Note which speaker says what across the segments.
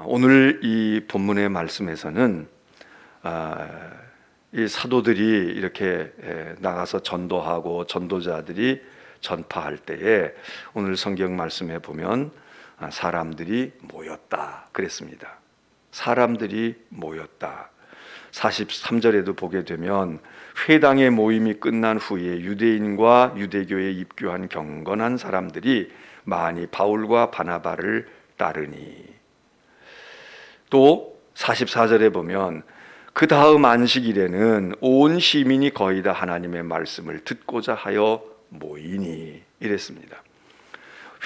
Speaker 1: 오늘 이 본문의 말씀에서는 이 사도들이 이렇게 나가서 전도하고 전도자들이 전파할 때에 오늘 성경 말씀에 보면 사람들이 모였다 그랬습니다. 사람들이 모였다. 43절에도 보게 되면 회당의 모임이 끝난 후에 유대인과 유대교에 입교한 경건한 사람들이 많이 바울과 바나바를 따르니, 또 44절에 보면 그 다음 안식일에는 온 시민이 거의 다 하나님의 말씀을 듣고자 하여 모이니 이랬습니다.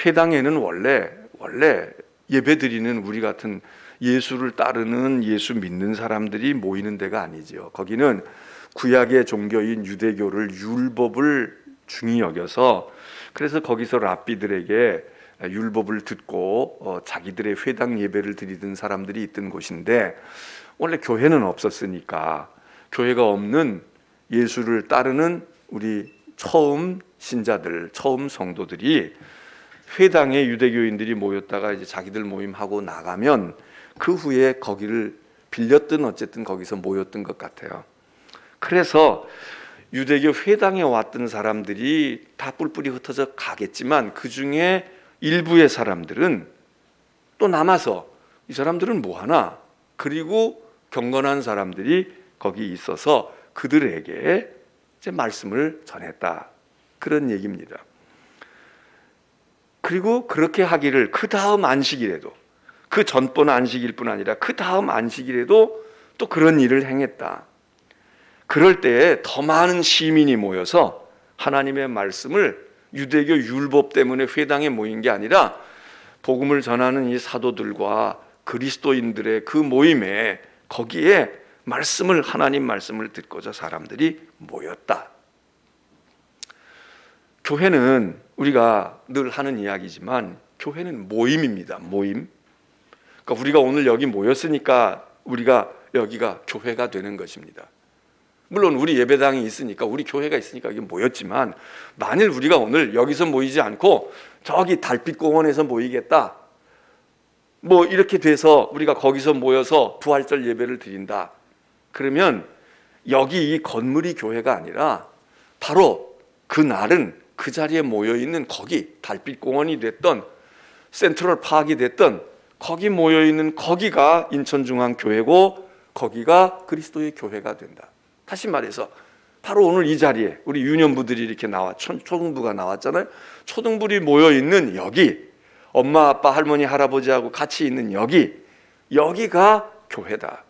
Speaker 1: 회당에는 원래 예배드리는 우리 같은 예수를 따르는 예수 믿는 사람들이 모이는 데가 아니지요. 거기는 구약의 종교인 유대교를 율법을 중히 여겨서, 그래서 거기서 랍비들에게 율법을 듣고 자기들의 회당 예배를 드리던 사람들이 있던 곳인데, 원래 교회는 없었으니까 교회가 없는 예수를 따르는 우리 처음 신자들, 처음 성도들이 회당에 유대교인들이 모였다가 이제 자기들 모임하고 나가면 그 후에 거기를 빌렸든 어쨌든 거기서 모였던 것 같아요. 그래서 유대교 회당에 왔던 사람들이 다 뿔뿔이 흩어져 가겠지만 그 중에 일부의 사람들은 또 남아서 이 사람들은 뭐하나, 그리고 경건한 사람들이 거기 있어서 그들에게 이제 말씀을 전했다, 그런 얘기입니다. 그리고 그렇게 하기를 그 다음 안식일에도, 그 전번 안식일 뿐 아니라 그 다음 안식일에도 또 그런 일을 행했다. 그럴 때에 더 많은 시민이 모여서 하나님의 말씀을, 유대교 율법 때문에 회당에 모인 게 아니라 복음을 전하는 이 사도들과 그리스도인들의 그 모임에, 거기에 말씀을, 하나님 말씀을 듣고자 사람들이 모였다. 교회는 우리가 늘 하는 이야기지만 교회는 모임입니다. 모임. 그러니까 우리가 오늘 여기 모였으니까 우리가 여기가 교회가 되는 것입니다. 물론 우리 예배당이 있으니까, 우리 교회가 있으니까 여기 모였지만, 만일 우리가 오늘 여기서 모이지 않고 저기 달빛공원에서 모이겠다, 뭐 이렇게 돼서 우리가 거기서 모여서 부활절 예배를 드린다, 그러면 여기 이 건물이 교회가 아니라 바로 그 날은 그 자리에 모여있는 거기, 달빛공원이 됐던 센트럴 파크이 됐던 거기 모여있는 거기가 인천중앙교회고 거기가 그리스도의 교회가 된다. 다시 말해서 바로 오늘 이 자리에 우리 유년부들이 이렇게 초등부가 나왔잖아요. 초등부들이 모여있는 여기, 엄마 아빠 할머니 할아버지하고 같이 있는 여기가 교회다.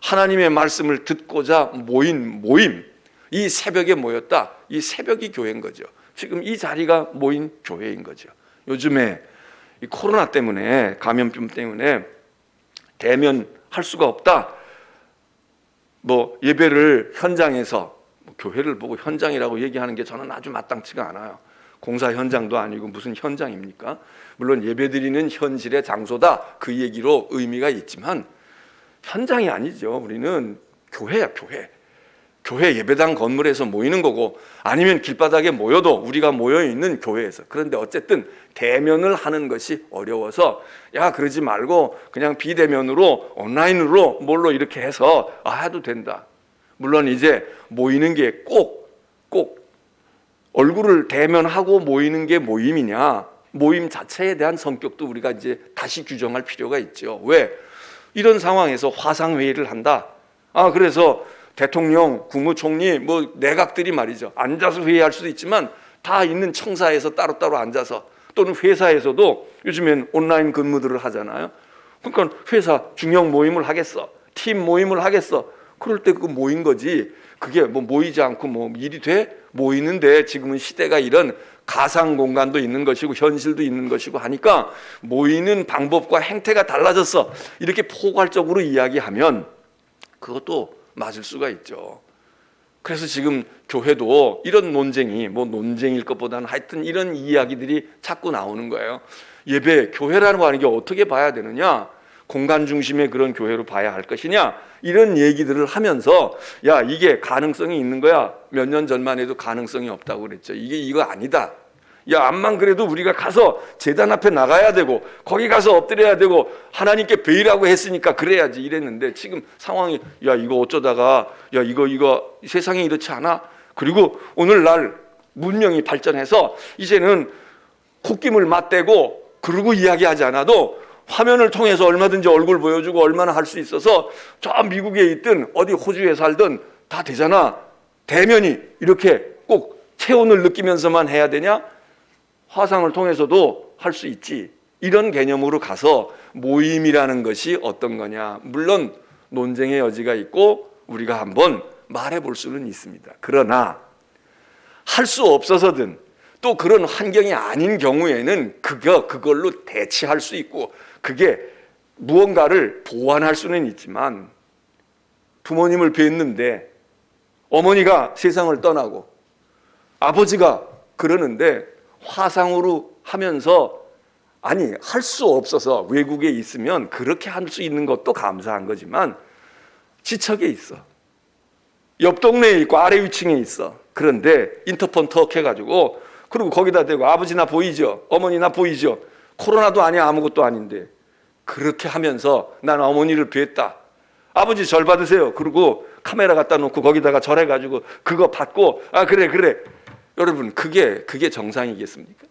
Speaker 1: 하나님의 말씀을 듣고자 모임, 이 새벽에 모였다. 이 새벽이 교회인 거죠. 지금 이 자리가 모인 교회인 거죠. 요즘에 이 코로나 때문에, 감염병 때문에 대면할 수가 없다, 뭐 예배를 현장에서, 교회를 보고 현장이라고 얘기하는 게 저는 아주 마땅치가 않아요. 공사 현장도 아니고 무슨 현장입니까? 물론 예배드리는 현실의 장소다, 그 얘기로 의미가 있지만 현장이 아니죠. 우리는 교회야, 교회 예배당 건물에서 모이는 거고, 아니면 길바닥에 모여도 우리가 모여있는 교회에서. 그런데 어쨌든 대면을 하는 것이 어려워서, 야 그러지 말고 그냥 비대면으로, 온라인으로 뭘로 이렇게 해서 해도 된다. 물론 이제 모이는 게 꼭 얼굴을 대면하고 모이는 게 모임이냐, 모임 자체에 대한 성격도 우리가 이제 다시 규정할 필요가 있죠. 왜? 이런 상황에서 화상회의를 한다. 그래서 대통령, 국무총리, 뭐 내각들이 말이죠, 앉아서 회의할 수도 있지만 다 있는 청사에서 따로따로 앉아서, 또는 회사에서도 요즘엔 온라인 근무들을 하잖아요. 그러니까 회사 중형 모임을 하겠어, 팀 모임을 하겠어, 그럴 때 그 모인 거지. 그게 뭐 모이지 않고 뭐 일이 돼? 모이는데 지금은 시대가 이런 가상 공간도 있는 것이고 현실도 있는 것이고 하니까 모이는 방법과 행태가 달라졌어, 이렇게 포괄적으로 이야기하면 그것도 맞을 수가 있죠. 그래서 지금 교회도 이런 논쟁이, 뭐 논쟁일 것보다는 하여튼 이런 이야기들이 자꾸 나오는 거예요. 예배, 교회라는 거 하는 게 어떻게 봐야 되느냐, 공간 중심의 그런 교회로 봐야 할 것이냐, 이런 얘기들을 하면서, 이게 가능성이 있는 거야. 몇 년 전만 해도 가능성이 없다고 그랬죠. 이거 아니다. 야, 암만 그래도 우리가 가서 제단 앞에 나가야 되고 거기 가서 엎드려야 되고 하나님께 베이라고 했으니까 그래야지 이랬는데 지금 상황이 야, 이거 어쩌다가 야, 이거 세상이 이렇지 않아? 그리고 오늘날 문명이 발전해서 이제는 콧김을 맞대고 그러고 이야기하지 않아도 화면을 통해서 얼마든지 얼굴 보여주고 얼마나 할 수 있어서 저 미국에 있든 어디 호주에 살든 다 되잖아. 대면이 이렇게 꼭 체온을 느끼면서만 해야 되냐? 화상을 통해서도 할 수 있지. 이런 개념으로 가서 모임이라는 것이 어떤 거냐. 물론 논쟁의 여지가 있고 우리가 한번 말해볼 수는 있습니다. 그러나 할 수 없어서든 또 그런 환경이 아닌 경우에는 그걸로 대치할 수 있고 그게 무언가를 보완할 수는 있지만 부모님을 뵀는데 어머니가 세상을 떠나고 아버지가 그러는데 화상으로 하면서 아니 할 수 없어서 외국에 있으면 그렇게 할 수 있는 것도 감사한 거지만 지척에 있어. 옆 동네에 있고 아래 위층에 있어. 그런데 인터폰 턱 해가지고 그리고 거기다 대고 아버지 나 보이죠? 어머니 나 보이죠? 코로나도 아니야 아무것도 아닌데 그렇게 하면서 난 어머니를 뵀다. 아버지 절 받으세요. 그리고 카메라 갖다 놓고 거기다가 절해가지고 그거 받고 아 그래 여러분 그게 정상이겠습니까?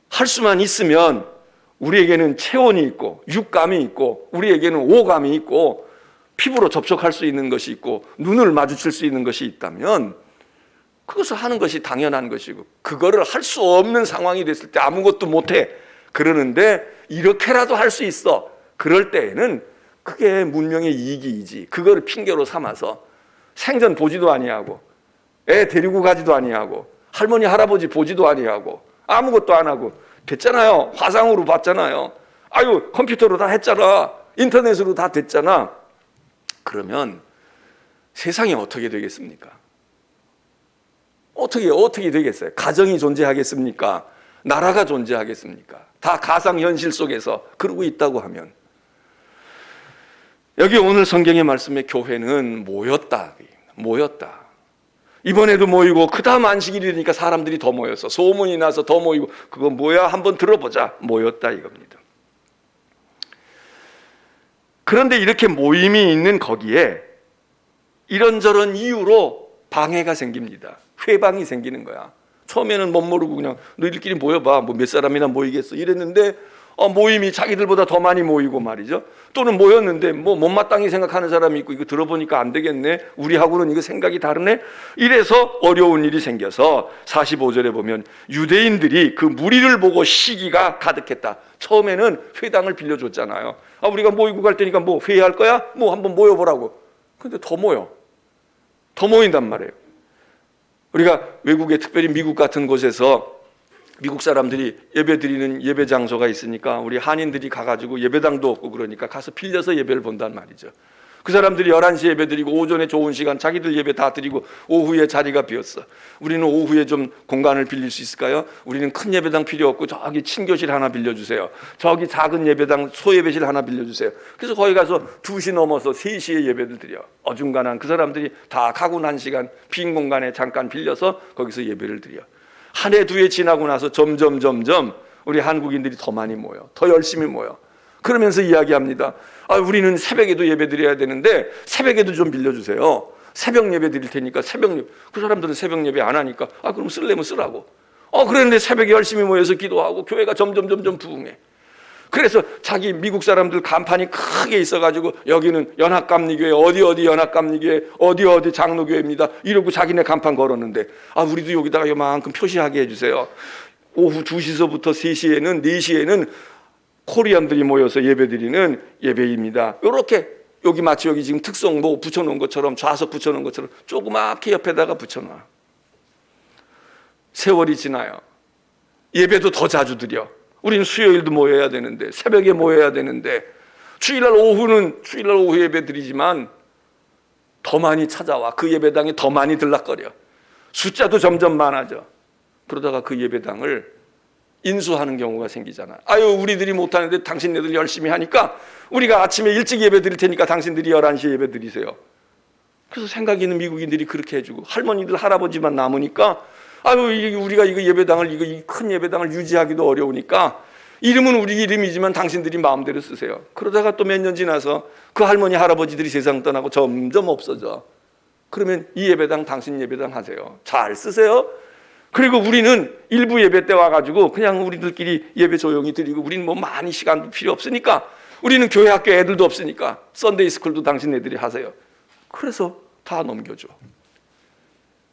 Speaker 1: 할 수만 있으면 우리에게는 체온이 있고 육감이 있고 우리에게는 오감이 있고 피부로 접촉할 수 있는 것이 있고 눈을 마주칠 수 있는 것이 있다면 그것을 하는 것이 당연한 것이고 그거를 할 수 없는 상황이 됐을 때 아무것도 못해 그러는데 이렇게라도 할 수 있어 그럴 때에는 그게 문명의 이익이지 그거를 핑계로 삼아서 생전 보지도 아니하고 애 데리고 가지도 아니하고 할머니 할아버지 보지도 아니하고 아무것도 안 하고 됐잖아요. 화상으로 봤잖아요. 아유 컴퓨터로 다 했잖아. 인터넷으로 다 됐잖아. 그러면 세상이 어떻게 되겠습니까? 어떻게 되겠어요? 가정이 존재하겠습니까? 나라가 존재하겠습니까? 다 가상현실 속에서 그러고 있다고 하면 여기 오늘 성경의 말씀에 교회는 모였다. 이번에도 모이고 그 다음 안식일이니까 사람들이 더 모였어. 소문이 나서 더 모이고 그거 뭐야 한번 들어보자. 모였다 이겁니다. 그런데 이렇게 모임이 있는 거기에 이런저런 이유로 방해가 생깁니다. 회방이 생기는 거야. 처음에는 못 모르고 그냥 너희들끼리 모여봐. 뭐 몇 사람이나 모이겠어 이랬는데 모임이 자기들보다 더 많이 모이고 말이죠. 또는 모였는데 뭐 못마땅히 생각하는 사람이 있고 이거 들어보니까 안 되겠네. 우리하고는 이거 생각이 다르네. 이래서 어려운 일이 생겨서 45절에 보면 유대인들이 그 무리를 보고 시기가 가득했다. 처음에는 회당을 빌려줬잖아요. 우리가 모이고 갈 테니까 뭐 회의할 거야? 뭐 한번 모여보라고. 근데 더 모인단 말이에요. 우리가 외국에 특별히 미국 같은 곳에서 미국 사람들이 예배 드리는 예배 장소가 있으니까 우리 한인들이 가가지고 예배당도 없고 그러니까 가서 빌려서 예배를 본단 말이죠. 그 사람들이 11시에 예배 드리고 오전에 좋은 시간 자기들 예배 다 드리고 오후에 자리가 비었어. 우리는 오후에 좀 공간을 빌릴 수 있을까요? 우리는 큰 예배당 필요 없고 저기 친교실 하나 빌려주세요. 저기 작은 예배당 소예배실 하나 빌려주세요. 그래서 거기 가서 2시 넘어서 3시에 예배를 드려. 어중간한 그 사람들이 다 가고 난 시간 빈 공간에 잠깐 빌려서 거기서 예배를 드려. 한 해 두 해 지나고 나서 점점 우리 한국인들이 더 많이 모여. 더 열심히 모여. 그러면서 이야기합니다. 우리는 새벽에도 예배 드려야 되는데 새벽에도 좀 빌려주세요. 새벽 예배 드릴 테니까 새벽 예배. 그 사람들은 새벽 예배 안 하니까 그럼 쓰려면 쓰라고. 그랬는데 새벽에 열심히 모여서 기도하고 교회가 점점 부흥해. 그래서 자기 미국 사람들 간판이 크게 있어가지고 여기는 연합감리교회 어디 연합감리교회 어디 장로교회입니다. 이러고 자기네 간판 걸었는데 우리도 여기다가 요만큼 표시하게 해주세요. 오후 2시서부터 3시에는 4시에는 코리안들이 모여서 예배드리는 예배입니다. 이렇게 여기 마치 여기 지금 특성 뭐 붙여놓은 것처럼 좌석 붙여놓은 것처럼 조그맣게 옆에다가 붙여놔. 세월이 지나요. 예배도 더 자주 드려. 우리는 수요일도 모여야 되는데 새벽에 모여야 되는데 주일날 오후 예배 드리지만 더 많이 찾아와. 그 예배당에 더 많이 들락거려. 숫자도 점점 많아져. 그러다가 그 예배당을 인수하는 경우가 생기잖아. 우리들이 못하는데 당신네들 열심히 하니까 우리가 아침에 일찍 예배 드릴 테니까 당신들이 11시에 예배 드리세요. 그래서 생각 있는 미국인들이 그렇게 해주고 할머니들 할아버지만 남으니까 아유, 우리가 이거 예배당을, 이 큰 예배당을 유지하기도 어려우니까 이름은 우리 이름이지만 당신들이 마음대로 쓰세요. 그러다가 또 몇 년 지나서 그 할머니, 할아버지들이 세상 떠나고 점점 없어져. 그러면 이 예배당 당신 예배당 하세요. 잘 쓰세요. 그리고 우리는 일부 예배 때 와가지고 그냥 우리들끼리 예배 조용히 드리고, 우리는 뭐 많이 시간도 필요 없으니까, 우리는 교회 학교 애들도 없으니까 썬데이 스쿨도 당신 애들이 하세요. 그래서 다 넘겨줘.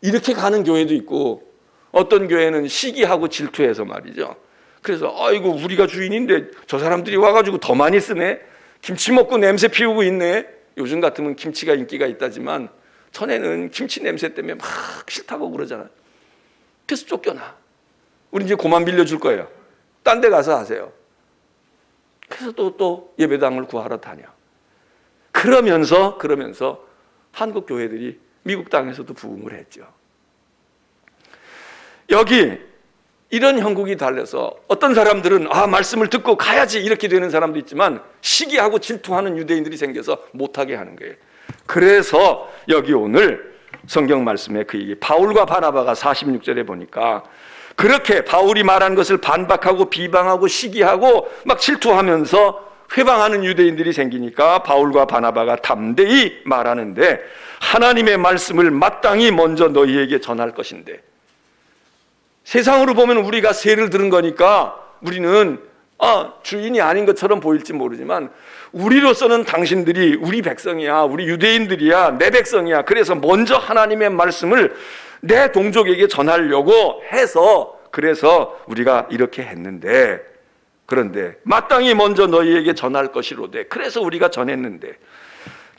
Speaker 1: 이렇게 가는 교회도 있고, 어떤 교회는 시기하고 질투해서 말이죠. 그래서 아이고, 우리가 주인인데 저 사람들이 와가지고 더 많이 쓰네, 김치 먹고 냄새 피우고 있네. 요즘 같으면 김치가 인기가 있다지만 전에는 김치 냄새 때문에 막 싫다고 그러잖아요. 그래서 쫓겨나. 우리 이제 그만 빌려줄 거예요. 딴 데 가서 하세요. 그래서 또 예배당을 구하러 다녀. 그러면서 한국 교회들이 미국 땅에서도 부흥을 했죠. 여기 이런 형국이 달려서 어떤 사람들은 말씀을 듣고 가야지 이렇게 되는 사람도 있지만, 시기하고 질투하는 유대인들이 생겨서 못하게 하는 거예요. 그래서 여기 오늘 성경 말씀에 그 얘기, 바울과 바나바가 46절에 보니까 그렇게 바울이 말한 것을 반박하고 비방하고 시기하고 막 질투하면서 회방하는 유대인들이 생기니까 바울과 바나바가 담대히 말하는데, 하나님의 말씀을 마땅히 먼저 너희에게 전할 것인데, 세상으로 보면 우리가 세를 들은 거니까 우리는 주인이 아닌 것처럼 보일지 모르지만, 우리로서는 당신들이 우리 백성이야, 우리 유대인들이야, 내 백성이야. 그래서 먼저 하나님의 말씀을 내 동족에게 전하려고 해서, 그래서 우리가 이렇게 했는데, 그런데 마땅히 먼저 너희에게 전할 것이로되, 그래서 우리가 전했는데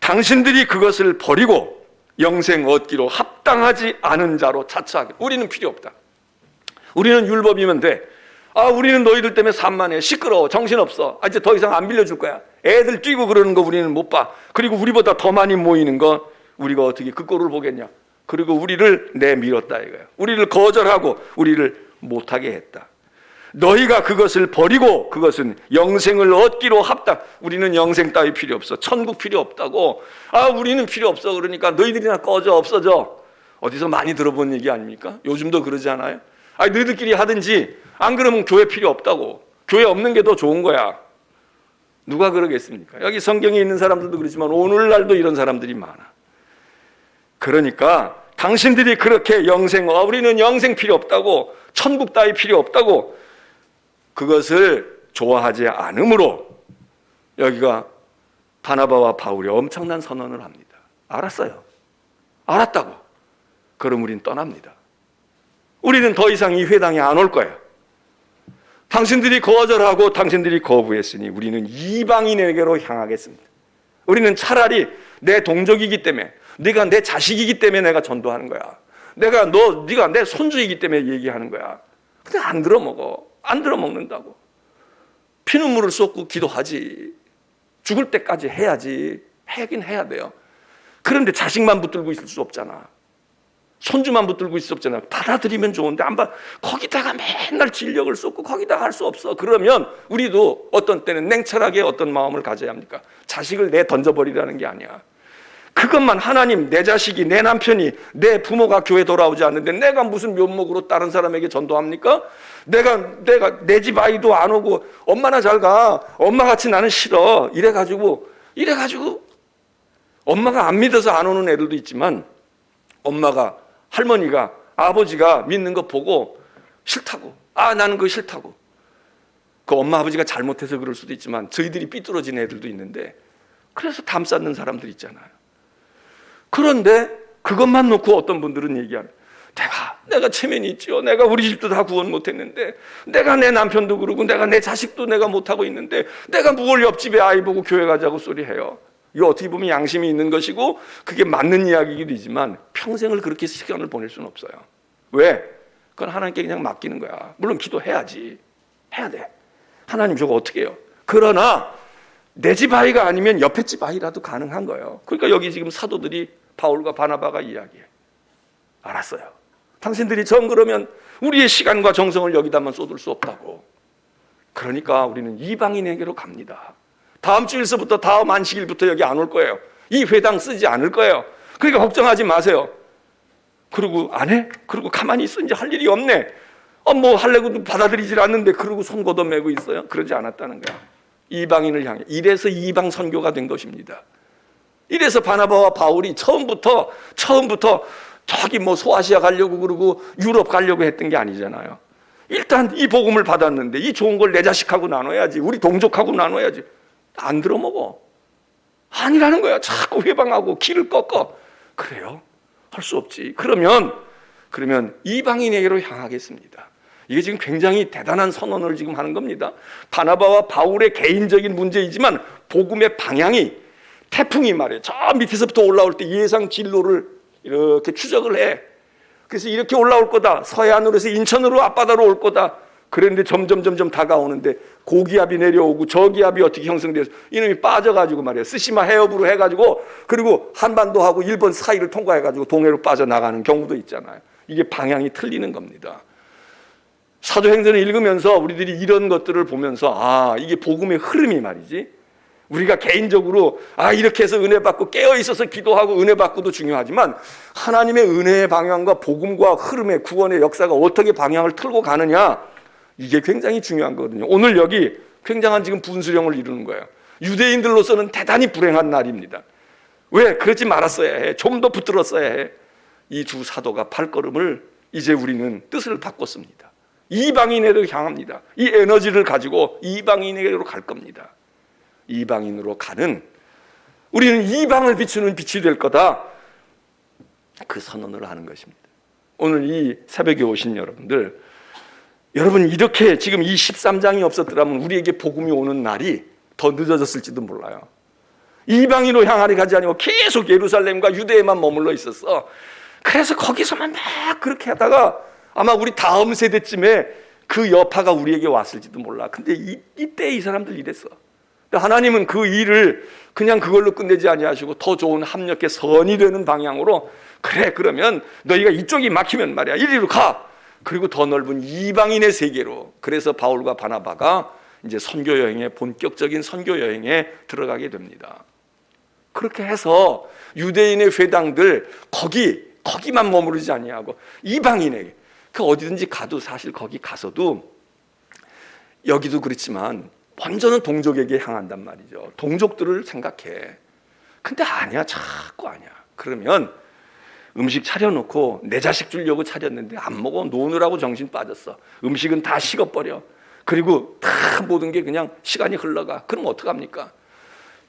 Speaker 1: 당신들이 그것을 버리고 영생 얻기로 합당하지 않은 자로 차차하게. 우리는 필요 없다. 우리는 율법이면 돼. 우리는 너희들 때문에 산만해, 시끄러워, 정신없어, 이제 더 이상 안 빌려줄 거야. 애들 뛰고 그러는 거 우리는 못 봐. 그리고 우리보다 더 많이 모이는 거 우리가 어떻게 그 꼴을 보겠냐. 그리고 우리를 내밀었다 이거야. 우리를 거절하고 우리를 못하게 했다. 너희가 그것을 버리고 그것은 영생을 얻기로 합당. 우리는 영생 따위 필요 없어, 천국 필요 없다고. 우리는 필요 없어. 그러니까 너희들이나 꺼져, 없어져. 어디서 많이 들어본 얘기 아닙니까? 요즘도 그러지 않아요? 너희들끼리 하든지, 안 그러면 교회 필요 없다고. 교회 없는 게 더 좋은 거야. 누가 그러겠습니까? 여기 성경에 있는 사람들도 그렇지만 오늘날도 이런 사람들이 많아. 그러니까 당신들이 그렇게 우리는 영생 필요 없다고, 천국 따위 필요 없다고, 그것을 좋아하지 않으므로 여기가 바나바와 바울이 엄청난 선언을 합니다. 알았어요. 알았다고. 그럼 우린 떠납니다. 우리는 더 이상 이 회당에 안 올 거예요. 당신들이 거절하고 당신들이 거부했으니 우리는 이방인에게로 향하겠습니다. 우리는 차라리 내 동족이기 때문에, 네가 내 자식이기 때문에 내가 전도하는 거야. 네가 내 손주이기 때문에 얘기하는 거야. 근데 안 들어먹어. 안 들어먹는다고. 피눈물을 쏟고 기도하지. 죽을 때까지 해야지. 하긴 해야 돼요. 그런데 자식만 붙들고 있을 수 없잖아. 손주만 붙들고 있을 수 없잖아. 받아들이면 좋은데 거기다가 맨날 진력을 쏟고 거기다가 할 수 없어. 그러면 우리도 어떤 때는 냉철하게 어떤 마음을 가져야 합니까? 자식을 던져버리라는 게 아니야. 그것만, 하나님, 내 자식이, 내 남편이, 내 부모가 교회 돌아오지 않는데 내가 무슨 면목으로 다른 사람에게 전도합니까? 내가 내 집 아이도 안 오고 엄마나 잘 가, 엄마같이 나는 싫어, 이래가지고 엄마가 안 믿어서 안 오는 애들도 있지만, 엄마가, 할머니가, 아버지가 믿는 거 보고 싫다고, 나는 그거 싫다고. 그 엄마 아버지가 잘못해서 그럴 수도 있지만 저희들이 삐뚤어진 애들도 있는데, 그래서 담 쌓는 사람들 있잖아요. 그런데 그것만 놓고 어떤 분들은 얘기하는, 내가 체면이 있죠. 내가 우리 집도 다 구원 못했는데, 내가 내 남편도 그러고 내가 내 자식도 내가 못하고 있는데, 내가 뭘 옆집에 아이 보고 교회 가자고 소리해요. 이거 어떻게 보면 양심이 있는 것이고 그게 맞는 이야기이기도 하지만 평생을 그렇게 시간을 보낼 수는 없어요. 왜? 그건 하나님께 그냥 맡기는 거야. 물론 기도해야지. 해야 돼. 하나님 저거 어떻게 해요? 그러나 내 집 아이가 아니면 옆에 집 아이라도 가능한 거예요. 그러니까 여기 지금 사도들이, 바울과 바나바가 이야기해. 알았어요. 당신들이 그러면 우리의 시간과 정성을 여기다만 쏟을 수 없다고. 그러니까 우리는 이방인에게로 갑니다. 다음 주일서부터 다음 안식일부터 여기 안 올 거예요. 이 회당 쓰지 않을 거예요. 그러니까 걱정하지 마세요. 그리고 안 해? 그리고 가만히 있어. 이제 할 일이 없네. 뭐 하려고도 받아들이질 않는데 그러고 손 걷어매고 있어요? 그러지 않았다는 거야. 이방인을 향해. 이래서 이방 선교가 된 것입니다. 이래서 바나바와 바울이 처음부터 저기 뭐 소아시아 가려고 그러고 유럽 가려고 했던 게 아니잖아요. 일단 이 복음을 받았는데 이 좋은 걸 내 자식하고 나눠야지. 우리 동족하고 나눠야지. 안 들어먹어. 아니라는 거야. 자꾸 회방하고 길을 꺾어. 그래요? 할 수 없지. 그러면 이방인에게로 향하겠습니다. 이게 지금 굉장히 대단한 선언을 지금 하는 겁니다. 바나바와 바울의 개인적인 문제이지만 복음의 방향이, 태풍이 말이에요. 저 밑에서부터 올라올 때 예상 진로를 이렇게 추적을 해. 그래서 이렇게 올라올 거다. 서해안으로 해서 인천으로 앞바다로 올 거다. 그런데 점점 다가오는데 고기압이 내려오고 저기압이 어떻게 형성돼서 이놈이 빠져가지고 말이에요. 쓰시마 해협으로 해가지고 그리고 한반도하고 일본 사이를 통과해가지고 동해로 빠져나가는 경우도 있잖아요. 이게 방향이 틀리는 겁니다. 사도행전을 읽으면서 우리들이 이런 것들을 보면서 이게 복음의 흐름이 말이지. 우리가 개인적으로 이렇게 해서 은혜 받고 깨어 있어서 기도하고 은혜 받고도 중요하지만 하나님의 은혜의 방향과 복음과 흐름의 구원의 역사가 어떻게 방향을 틀고 가느냐, 이게 굉장히 중요한 거거든요. 오늘 여기 굉장한 지금 분수령을 이루는 거예요. 유대인들로서는 대단히 불행한 날입니다. 왜? 그러지 말았어야 해. 좀 더 붙들었어야 해. 이 두 사도가 발걸음을 이제 우리는 뜻을 바꿨습니다. 이방인에게로 향합니다. 이 에너지를 가지고 이방인에게로 갈 겁니다. 이방인으로 가는, 우리는 이방을 비추는 빛이 될 거다. 그 선언을 하는 것입니다. 오늘 이 새벽에 오신 여러분 이렇게 지금 이 13장이 없었더라면 우리에게 복음이 오는 날이 더 늦어졌을지도 몰라요. 이방인으로 향하리 가지 아니고 계속 예루살렘과 유대에만 머물러 있었어. 그래서 거기서만 막 그렇게 하다가 아마 우리 다음 세대쯤에 그 여파가 우리에게 왔을지도 몰라. 근데 이때 이 사람들 이랬어. 하나님은 그 일을 그냥 그걸로 끝내지 아니하시고 더 좋은 합력의 선이 되는 방향으로, 그래 그러면 너희가 이쪽이 막히면 말이야 이리로 가. 그리고 더 넓은 이방인의 세계로. 그래서 바울과 바나바가 이제 선교 여행에, 본격적인 선교 여행에 들어가게 됩니다. 그렇게 해서 유대인의 회당들 거기만 머무르지 아니하고 이방인에게, 그 어디든지 가도 사실 거기 가서도 여기도 그렇지만 완전한 동족에게 향한단 말이죠. 동족들을 생각해. 근데 아니야, 자꾸 아니야. 그러면 음식 차려놓고 내 자식 주려고 차렸는데 안 먹어. 노느라고 정신 빠졌어. 음식은 다 식어버려. 그리고 다 모든 게 그냥 시간이 흘러가. 그럼 어떡합니까?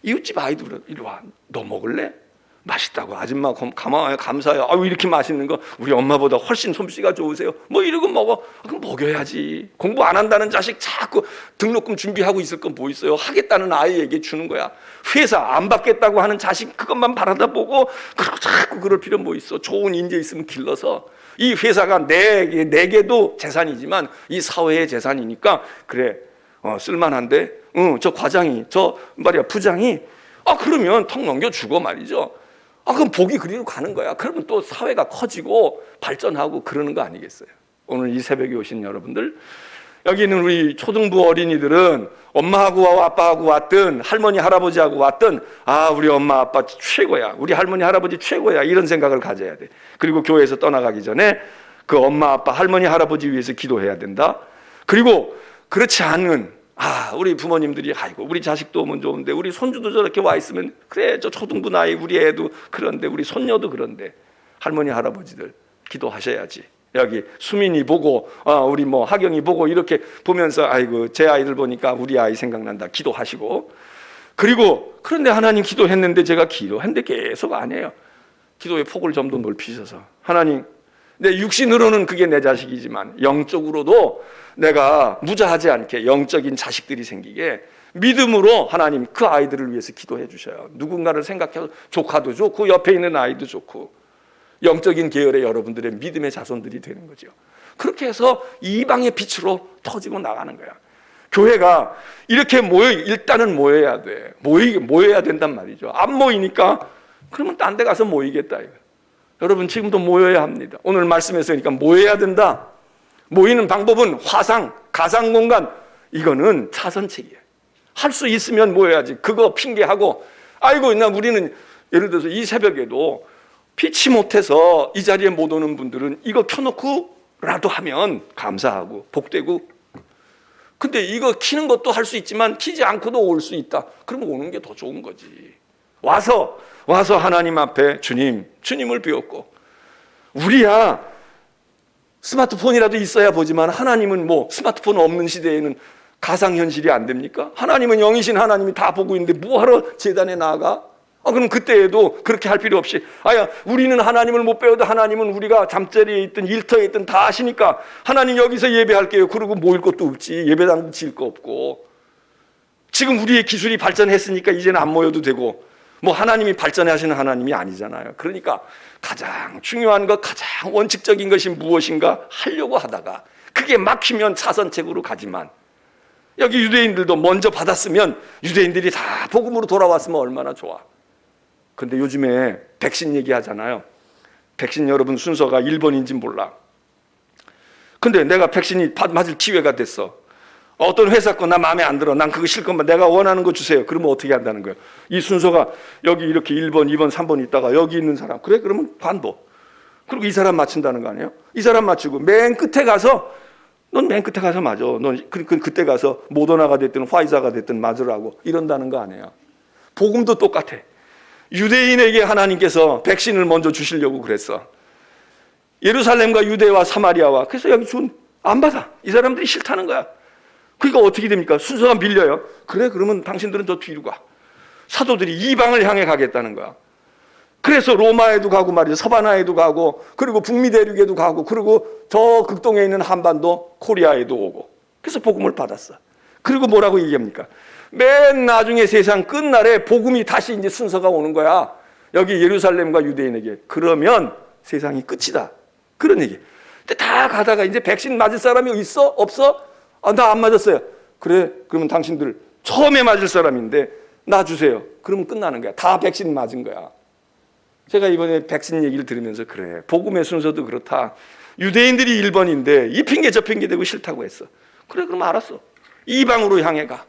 Speaker 1: 이웃집 아이들 이리 와. 너 먹을래? 맛있다고. 아줌마 가만히 감사해요. 아유 이렇게 맛있는 거 우리 엄마보다 훨씬 솜씨가 좋으세요. 뭐 이러고 먹어. 그럼 먹여야지. 공부 안 한다는 자식 자꾸 등록금 준비하고 있을 건 뭐 있어요. 하겠다는 아이에게 주는 거야. 회사 안 받겠다고 하는 자식 그것만 바라다 보고 그리고 자꾸 그럴 필요 뭐 있어. 좋은 인재 있으면 길러서. 이 회사가 내게도 재산이지만 이 사회의 재산이니까 그래 쓸만한데 저 과장이 저 말이야 부장이 그러면 턱 넘겨주고 말이죠. 그럼 복이 그리로 가는 거야. 그러면 또 사회가 커지고 발전하고 그러는 거 아니겠어요? 오늘 이 새벽에 오신 여러분들, 여기 있는 우리 초등부 어린이들은 엄마하고 아빠하고 왔든 할머니 할아버지하고 왔든 우리 엄마 아빠 최고야, 우리 할머니 할아버지 최고야, 이런 생각을 가져야 돼. 그리고 교회에서 떠나가기 전에 그 엄마 아빠 할머니 할아버지 위해서 기도해야 된다. 그리고 그렇지 않은 우리 부모님들이 아이고 우리 자식도 오면 좋은데 우리 손주도 저렇게 와 있으면 그래 저 초등부 나이 우리 애도 그런데 우리 손녀도 그런데 할머니 할아버지들 기도하셔야지. 여기 수민이 보고 우리 뭐 하경이 보고 이렇게 보면서 아이고 제 아이들 보니까 우리 아이 생각난다 기도하시고. 그리고 그런데 하나님 기도했는데 제가 기도했는데 계속 안 해요. 기도의 폭을 좀 더 넓히셔서 하나님 내 육신으로는 그게 내 자식이지만 영적으로도 내가 무자하지 않게 영적인 자식들이 생기게 믿음으로 하나님 그 아이들을 위해서 기도해 주셔요. 누군가를 생각해서 조카도 좋고 옆에 있는 아이도 좋고 영적인 계열의 여러분들의 믿음의 자손들이 되는 거죠. 그렇게 해서 이방의 빛으로 터지고 나가는 거야. 교회가 이렇게 일단은 모여야 돼. 모여야 된단 말이죠. 안 모이니까 그러면 딴 데 가서 모이겠다 이거. 여러분 지금도 모여야 합니다. 오늘 말씀에서 그러니까 모여야 된다. 모이는 방법은 화상, 가상공간, 이거는 차선책이에요. 할 수 있으면 모여야지. 그거 핑계하고 아이고 나 우리는 예를 들어서 이 새벽에도 피치 못해서 이 자리에 못 오는 분들은 이거 켜놓고라도 하면 감사하고 복되고, 근데 이거 키는 것도 할 수 있지만 키지 않고도 올 수 있다. 그러면 오는 게 더 좋은 거지. 와서 하나님 앞에 주님을 비웠고, 우리야 스마트폰이라도 있어야 보지만 하나님은 뭐 스마트폰 없는 시대에는 가상현실이 안 됩니까? 하나님은 영이신 하나님이 다 보고 있는데 뭐하러 제단에 나아가? 그럼 그때에도 그렇게 할 필요 없이, 우리는 하나님을 못 배워도 하나님은 우리가 잠자리에 있든 일터에 있든 다 아시니까 하나님 여기서 예배할게요. 그러고 모일 것도 없지. 예배당도 지을 거 없고. 지금 우리의 기술이 발전했으니까 이제는 안 모여도 되고, 뭐 하나님이 발전하시는 하나님이 아니잖아요. 그러니까 가장 중요한 것, 가장 원칙적인 것이 무엇인가 하려고 하다가 그게 막히면 차선책으로 가지만, 여기 유대인들도 먼저 받았으면 유대인들이 다 복음으로 돌아왔으면 얼마나 좋아. 근데 요즘에 백신 얘기하잖아요. 백신 여러분 순서가 1번인지 몰라. 근데 내가 백신이 맞을 기회가 됐어. 어떤 회사 거 나 마음에 안 들어. 난 그거 싫건만 내가 원하는 거 주세요. 그러면 어떻게 한다는 거예요? 이 순서가 여기 이렇게 1번, 2번, 3번 있다가 여기 있는 사람. 그래? 그러면 반복. 그리고 이 사람 맞춘다는 거 아니에요? 이 사람 맞추고 맨 끝에 가서, 넌 맨 끝에 가서 맞아. 넌 그때 가서 모더나가 됐든 화이자가 됐든 맞으라고 이런다는 거 아니에요? 복음도 똑같아. 유대인에게 하나님께서 백신을 먼저 주시려고 그랬어. 예루살렘과 유대와 사마리아와. 그래서 여기 안 받아. 이 사람들이 싫다는 거야. 그러니까 어떻게 됩니까? 순서가 밀려요. 그래, 그러면 당신들은 더 뒤로 가. 사도들이 이방을 향해 가겠다는 거야. 그래서 로마에도 가고 말이죠. 서바나에도 가고, 그리고 북미 대륙에도 가고, 그리고 저 극동에 있는 한반도 코리아에도 오고. 그래서 복음을 받았어. 그리고 뭐라고 얘기합니까? 맨 나중에 세상 끝날에 복음이 다시 이제 순서가 오는 거야. 여기 예루살렘과 유대인에게. 그러면 세상이 끝이다. 그런 얘기. 근데 다 가다가 이제 백신 맞을 사람이 있어? 없어? 나 안 맞았어요. 그래, 그러면 당신들 처음에 맞을 사람인데 나 주세요. 그러면 끝나는 거야. 다 백신 맞은 거야. 제가 이번에 백신 얘기를 들으면서 그래, 복음의 순서도 그렇다. 유대인들이 1번인데 이 핑계 저 핑계 대고 싫다고 했어. 그래, 그럼 알았어. 이방으로 향해 가.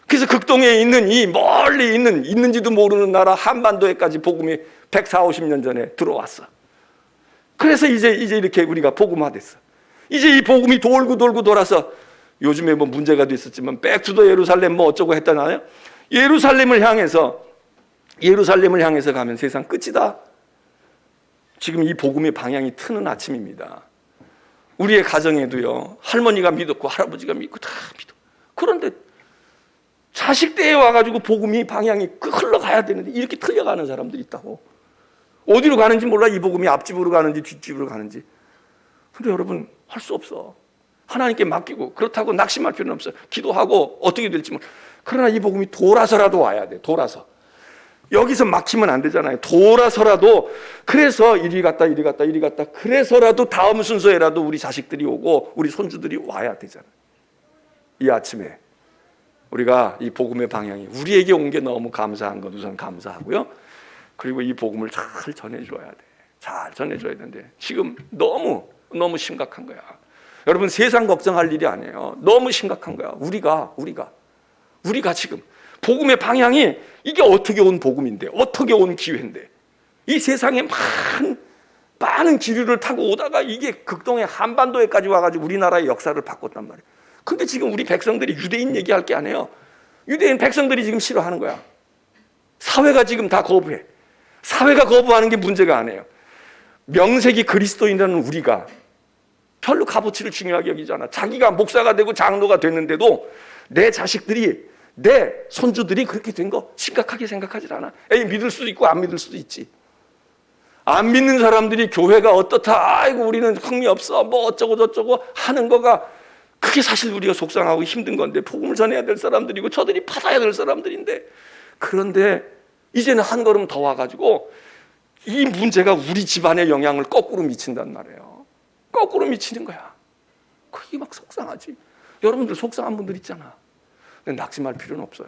Speaker 1: 그래서 극동에 있는 이 멀리 있는지도 모르는 나라 한반도에까지 복음이 140~50년 전에 들어왔어. 그래서 이제 이렇게 우리가 복음화됐어. 이제 이 복음이 돌고 돌아서 요즘에 뭐 문제가 됐었지만 백투더 예루살렘 뭐 어쩌고 했다나요? 예루살렘을 향해서 가면 세상 끝이다. 지금 이 복음의 방향이 트는 아침입니다. 우리의 가정에도요, 할머니가 믿었고 할아버지가 믿고 다 믿어. 그런데 자식 때에 와가지고 복음이 방향이 흘러가야 되는데 이렇게 틀려가는 사람들이 있다고. 어디로 가는지 몰라. 이 복음이 앞집으로 가는지 뒷집으로 가는지. 근데 여러분, 할 수 없어. 하나님께 맡기고, 그렇다고 낙심할 필요는 없어. 기도하고 어떻게 될지 몰라. 그러나 이 복음이 돌아서라도 와야 돼. 돌아서. 여기서 막히면 안 되잖아요. 돌아서라도, 그래서 이리 갔다 그래서라도 다음 순서에라도 우리 자식들이 오고 우리 손주들이 와야 되잖아요. 이 아침에 우리가 이 복음의 방향이 우리에게 온 게 너무 감사한 것 우선 감사하고요. 그리고 이 복음을 잘 전해줘야 돼. 잘 전해줘야 되는데 지금 너무 심각한 거야. 여러분, 세상 걱정할 일이 아니에요. 너무 심각한 거야. 우리가 지금 복음의 방향이 이게 어떻게 온 복음인데, 어떻게 온 기회인데, 이 세상에 많은 기류를 타고 오다가 이게 극동의 한반도에까지 와가지고 우리나라의 역사를 바꿨단 말이에요. 근데 지금 우리 백성들이 유대인 얘기할 게 아니에요. 유대인 백성들이 지금 싫어하는 거야. 사회가 지금 다 거부해. 사회가 거부하는 게 문제가 아니에요. 명색이 그리스도인이라는 우리가 별로 값어치를 중요하게 여기잖아. 자기가 목사가 되고 장로가 됐는데도 내 자식들이, 내 손주들이 그렇게 된 거 심각하게 생각하지 않아. 믿을 수도 있고 안 믿을 수도 있지. 안 믿는 사람들이 교회가 어떻다, 아이고 우리는 흥미 없어, 뭐 어쩌고 저쩌고 하는 거가, 그게 사실 우리가 속상하고 힘든 건데, 복음을 전해야 될 사람들이고 저들이 받아야 될 사람들인데, 그런데 이제는 한 걸음 더 와가지고 이 문제가 우리 집안에 영향을 거꾸로 미친단 말이에요. 거꾸로 미치는 거야. 그게 막 속상하지. 여러분들 속상한 분들 있잖아. 근데 낙심할 필요는 없어요.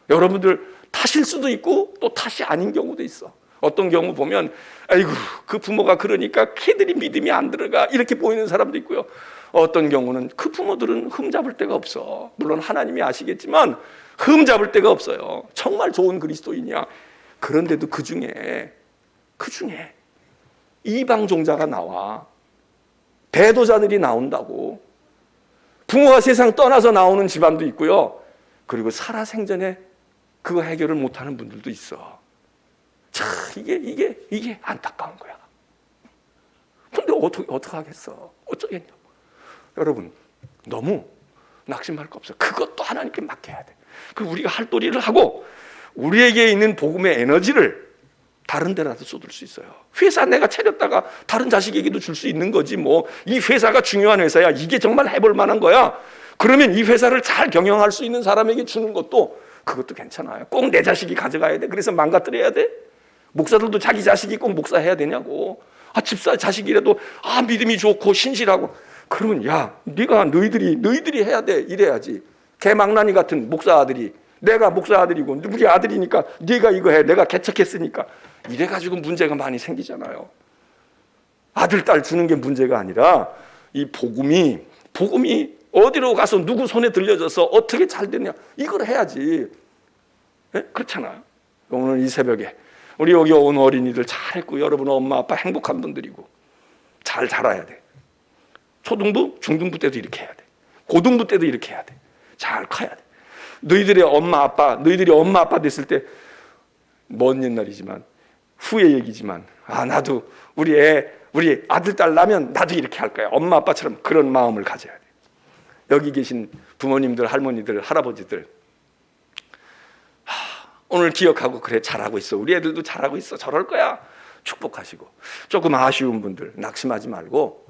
Speaker 1: 여러분들 탓일 수도 있고 또 탓이 아닌 경우도 있어. 어떤 경우 보면 아이고 그 부모가 그러니까 걔들이 믿음이 안 들어가 이렇게 보이는 사람도 있고요. 어떤 경우는 그 부모들은 흠잡을 데가 없어. 물론 하나님이 아시겠지만 흠잡을 데가 없어요. 정말 좋은 그리스도인이야. 그런데도 그 중에 그 중에 이방 종자가 나와. 배도자들이 나온다고. 부모가 세상 떠나서 나오는 집안도 있고요. 그리고 살아생전에 그거 해결을 못하는 분들도 있어. 자, 이게 안타까운 거야. 근데 어떻게 하겠어? 어쩌겠냐고. 여러분, 너무 낙심할 거 없어. 그것도 하나님께 맡겨야 돼. 그 우리가 할 도리를 하고 우리에게 있는 복음의 에너지를 다른 데라도 쏟을 수 있어요. 회사 내가 차렸다가 다른 자식에게도 줄 수 있는 거지 뭐. 이 회사가 중요한 회사야. 이게 정말 해볼 만한 거야. 그러면 이 회사를 잘 경영할 수 있는 사람에게 주는 것도 그것도 괜찮아요. 꼭 내 자식이 가져가야 돼. 그래서 망가뜨려야 돼? 목사들도 자기 자식이 꼭 목사해야 되냐고. 집사 자식이라도 믿음이 좋고 신실하고. 그러면 너희들이 해야 돼. 이래야지. 개망나니 같은 목사 아들이 내가 목사 아들이고 우리 아들이니까 네가 이거 해. 내가 개척했으니까. 이래가지고 문제가 많이 생기잖아요. 아들, 딸 주는 게 문제가 아니라 이 복음이 어디로 가서 누구 손에 들려져서 어떻게 잘 되냐 이걸 해야지. 네? 그렇잖아요. 오늘 이 새벽에 우리 여기 온 어린이들 잘했고 여러분 엄마 아빠 행복한 분들이고 잘 자라야 돼. 초등부, 중등부 때도 이렇게 해야 돼. 고등부 때도 이렇게 해야 돼. 잘 커야 돼. 너희들이 엄마 아빠 됐을 때 먼 옛날이지만 후의 얘기지만 나도 우리 아들 딸 나면 나도 이렇게 할 거야. 엄마 아빠처럼 그런 마음을 가져야 돼. 여기 계신 부모님들, 할머니들, 할아버지들 오늘 기억하고 그래 잘하고 있어. 우리 애들도 잘하고 있어. 저럴 거야. 축복하시고 조금 아쉬운 분들 낙심하지 말고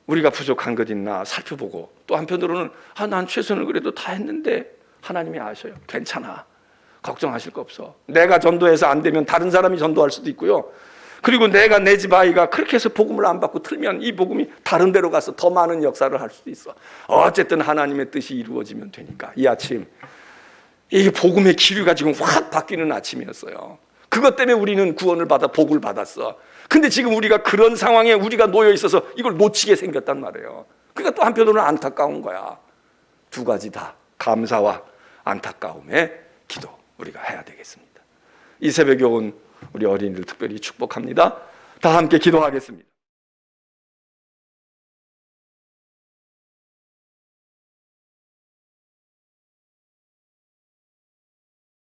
Speaker 1: 우리가 부족한 것 있나 살펴보고 또 한편으로는 난 최선을 그래도 다 했는데 하나님이 아셔요. 괜찮아. 걱정하실 거 없어. 내가 전도해서 안 되면 다른 사람이 전도할 수도 있고요. 그리고 내가 내 집 아이가 그렇게 해서 복음을 안 받고 틀면 이 복음이 다른 데로 가서 더 많은 역사를 할 수도 있어. 어쨌든 하나님의 뜻이 이루어지면 되니까. 이 아침 이 복음의 기류가 지금 확 바뀌는 아침이었어요. 그것 때문에 우리는 구원을 받아 복을 받았어. 근데 지금 우리가 그런 상황에 우리가 놓여 있어서 이걸 놓치게 생겼단 말이에요. 그러니까 또 한편으로는 안타까운 거야. 두 가지 다 감사와 안타까움의 기도 우리가 해야 되겠습니다. 이 새벽에 온 우리 어린이들 특별히 축복합니다. 다 함께 기도하겠습니다.